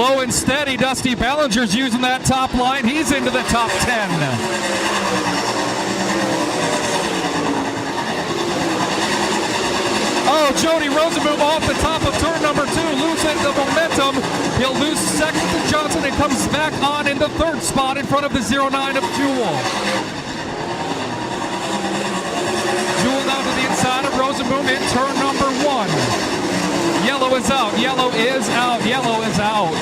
Slow and steady, Dusty Ballinger's using that top line. He's into the top 10. Oh, Jody Rosenboom off the top of turn number 2, losing the momentum. He'll lose second to Johnson and comes back on in the third spot in front of the 09 of Jewel. Jewel down to the inside of Rosenboom in turn number 1. Yellow is out, yellow is out, yellow is out.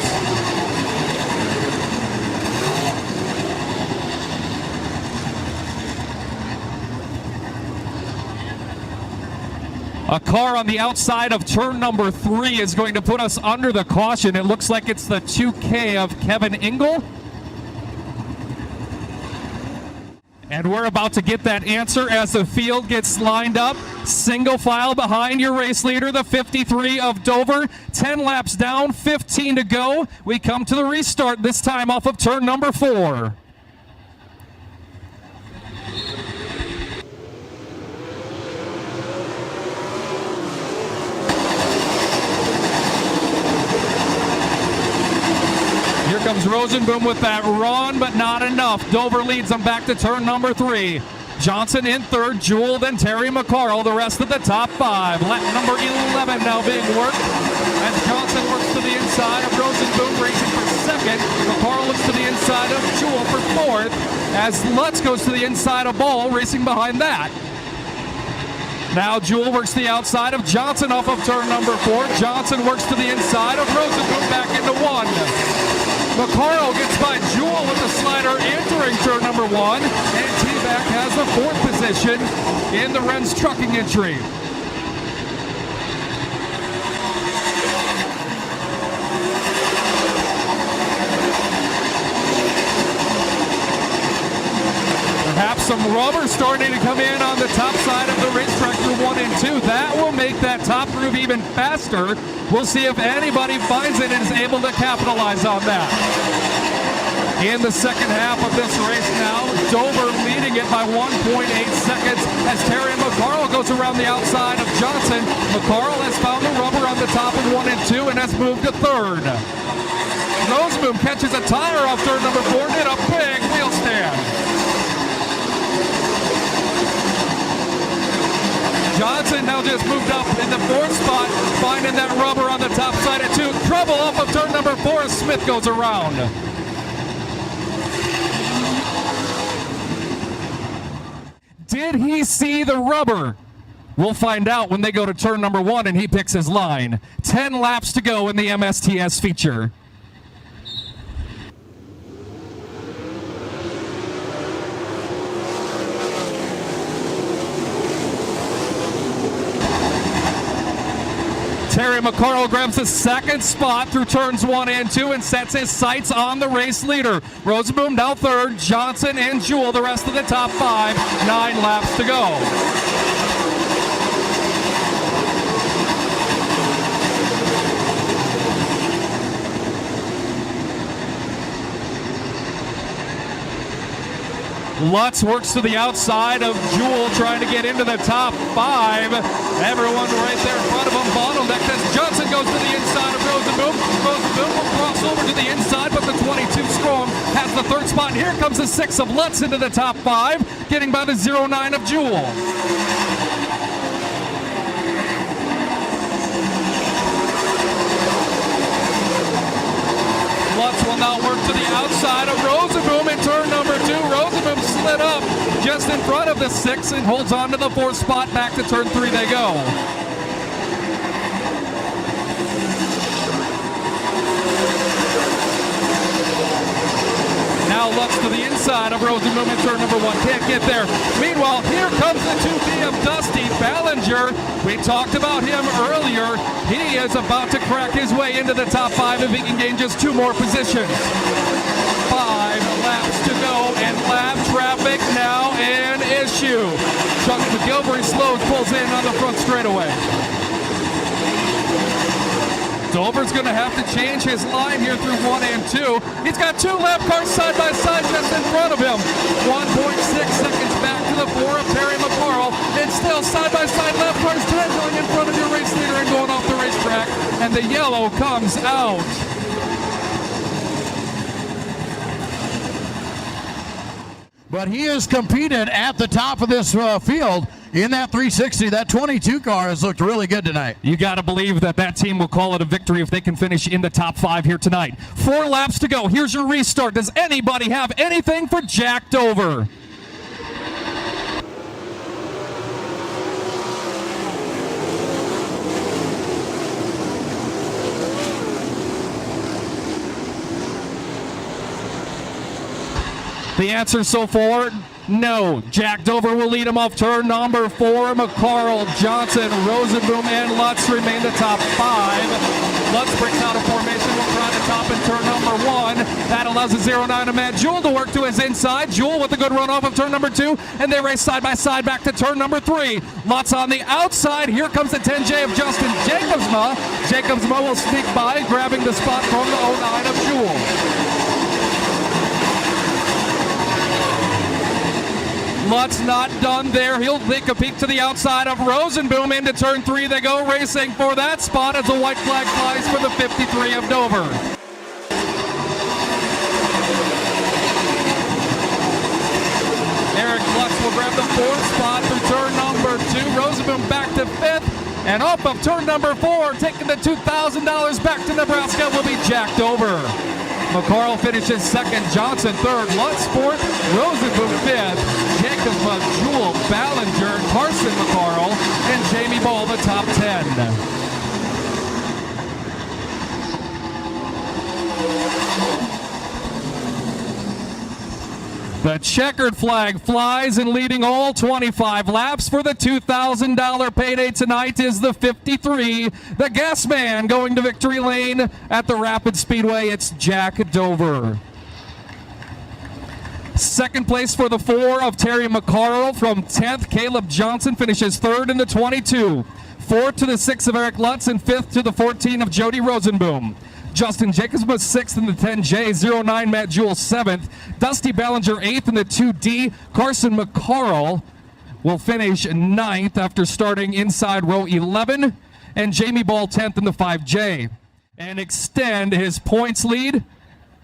A car on the outside of turn number 3 is going to put us under the caution. It looks like it's the 2K of Kevin Engel. And we're about to get that answer as the field gets lined up. Single file behind your race leader, the 53 of Dover. 10 laps down, 15 to go. We come to the restart, this time off of turn number 4. Here comes Rosenboom with that run, but not enough. Dover leads them back to turn number 3. Johnson in third, Jewel, then Terry McCarl, the rest of the top 5. Lap number 11 now being worked as Johnson works to the inside of Rosenboom, racing for second. McCarl looks to the inside of Jewel for fourth, as Lutz goes to the inside of Ball, racing behind that. Now Jewel works the outside of Johnson off of turn number 4. Johnson works to the inside of Rosenboom back into 1. McCarl gets by Jewel with the slider entering turn number 1, and T-Back has the 4th position in the Ren's trucking entry. Perhaps some rubber starting to come in on the top side of the racetrack through 1 and 2. That will make that top groove even faster. We'll see if anybody finds it and is able to capitalize on that. In the second half of this race now, Dover leading it by 1.8 seconds as Terry McCarl goes around the outside of Johnson. McCarl has found the rubber on the top of 1 and 2 and has moved to third. Rosenboom catches a tire off turn number 4 and hit a big wheel stand. Johnson now just moved up in the 4th spot, finding that rubber on the top side at 2. Trouble off of turn number 4 as Smith goes around. Did he see the rubber? We'll find out when they go to turn number 1 and he picks his line. 10 laps to go in the MSTS feature. Terry McCarl grabs the second spot through turns 1 and 2 and sets his sights on the race leader. Rosenboom now third, Johnson and Jewel the rest of the top 5. 9 laps to go. Lutz works to the outside of Jewel, trying to get into the top 5. Everyone right there in front of him bottlenecked as Johnson goes to the inside of Rosenboom. Rosenboom will cross over to the inside, but the 22 Strong has the 3rd spot. Here comes the 6 of Lutz into the top 5, getting by the 09 of Jewel. Lutz will now work to the outside of Rosenboom in turn number 2. Rosenboom slid up just in front of the 6 and holds on to the 4th spot. Back to turn 3 they go. Now Lutz to the inside of Rosenboom in turn number 1. Can't get there. Meanwhile, here comes the 2P of Dusty Ballinger. We talked about him earlier. He is about to crack his way into the top 5 if he can gain just 2 more positions. 5 laps to go, and lap traffic now an issue. Chuck McGilvery slows, pulls in on the front straightaway. Dover's going to have to change his line here through 1 and 2. He's got 2 lap cars side by side just in front of him. 1.6 seconds back to the 4 of Terry McCarl. And still side by side lap cars 10 going in front of your race leader and going off the racetrack. And the yellow comes out. but he has competed at the top of this field in that 360. That 22 car has looked really good tonight. You got to believe that team will call it a victory if they can finish in the top 5 here tonight. 4 laps to go. Here's your restart. Does anybody have anything for Jack Dover? The answer so far, no. Jack Dover will lead him off turn number 4. McCarl, Johnson, Rosenboom, and Lutz remain the top 5. Lutz breaks out of formation, will try the top in turn number 1. That allows a 0-9 to Matt Jewell to work to his inside. Jewell with a good run off of turn number 2, and they race side by side back to turn number 3. Lutz on the outside. Here comes the 10J of Justin Jacobsma. Jacobsma will sneak by, grabbing the spot from the 09 of Jewell. Lutz not done there. He'll take a peek to the outside of Rosenboom. Into turn 3 they go, racing for that spot as a white flag flies for the 53 of Dover. Eric Lutz will grab the 4th spot through turn number 2. Rosenboom back to 5th. And off of turn number 4, taking the $2,000 back to Nebraska will be Jack Dover. McCarl finishes 2nd, Johnson 3rd, Lutz 4th, Rosenboom 5th, Jacobsma, Jewell, Ballinger, Carson McCarl, and Jamie Ball the top 10. The checkered flag flies, and leading all 25 laps for the $2,000 payday tonight is the 53, the gas man going to victory lane at the Rapid Speedway. It's Jack Dover. 2nd place for the 4 of Terry McCarl from 10th. Caleb Johnson finishes 3rd in the 22. 4th to the 6 of Eric Lutz, and 5th to the 14 of Jody Rosenboom. Justin Jacobs was 6th in the 10J, 09 Matt Jewell 7th, Dusty Ballinger 8th in the 2D, Carson McCarl will finish 9th after starting inside row 11, and Jamie Ball 10th in the 5J, and extend his points lead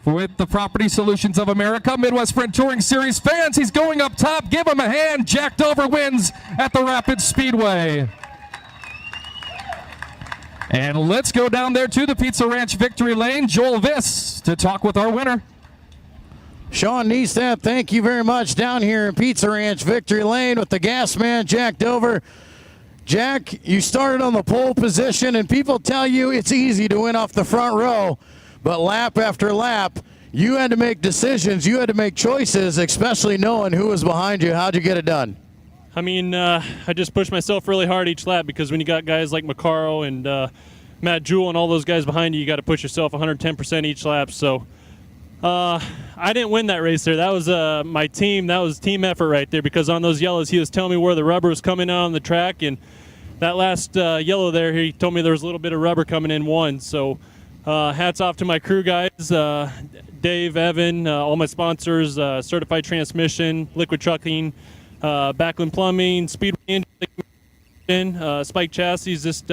with the Property Solutions of America Midwest Sprint Touring Series fans. He's going up top. Give him a hand. Jack Dover wins at the Rapid Speedway. And let's go down there to the Pizza Ranch victory lane. Joel Viss to talk with our winner. Sean Neestat, thank you very much. Down here in Pizza Ranch victory lane with the gas man, Jack Dover. Jack, you started on the pole position, and people tell you it's easy to win off the front row, but lap after lap, you had to make decisions. You had to make choices, especially knowing who was behind you. How'd you get it done? I mean, I just pushed myself really hard each lap, because when you got guys like McCarl and Matt Jewell and all those guys behind you, you got to push yourself 110% each lap. So I didn't win that race there. That was my team. That was team effort right there, because on those yellows, he was telling me where the rubber was coming out on the track, and that last yellow there, he told me there was a little bit of rubber coming in one. So hats off to my crew guys, Dave, Evan, all my sponsors, Certified Transmission, Liquid Trucking, Backlund Plumbing, Speedway Engine, Spike Chassis, just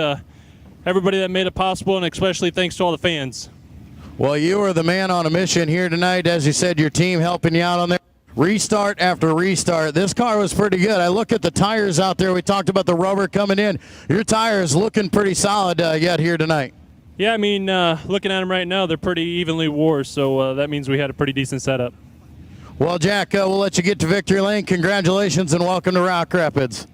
everybody that made it possible, and especially thanks to all the fans. Well, you were the man on a mission here tonight. As you said, your team helping you out on there. Restart after restart. This car was pretty good. I look at the tires out there. We talked about the rubber coming in. Your tires looking pretty solid yet here tonight. Yeah, I mean, looking at them right now, they're pretty evenly wore, so that means we had a pretty decent setup. Well, Jack, we'll let you get to victory lane. Congratulations and welcome to Rock Rapids.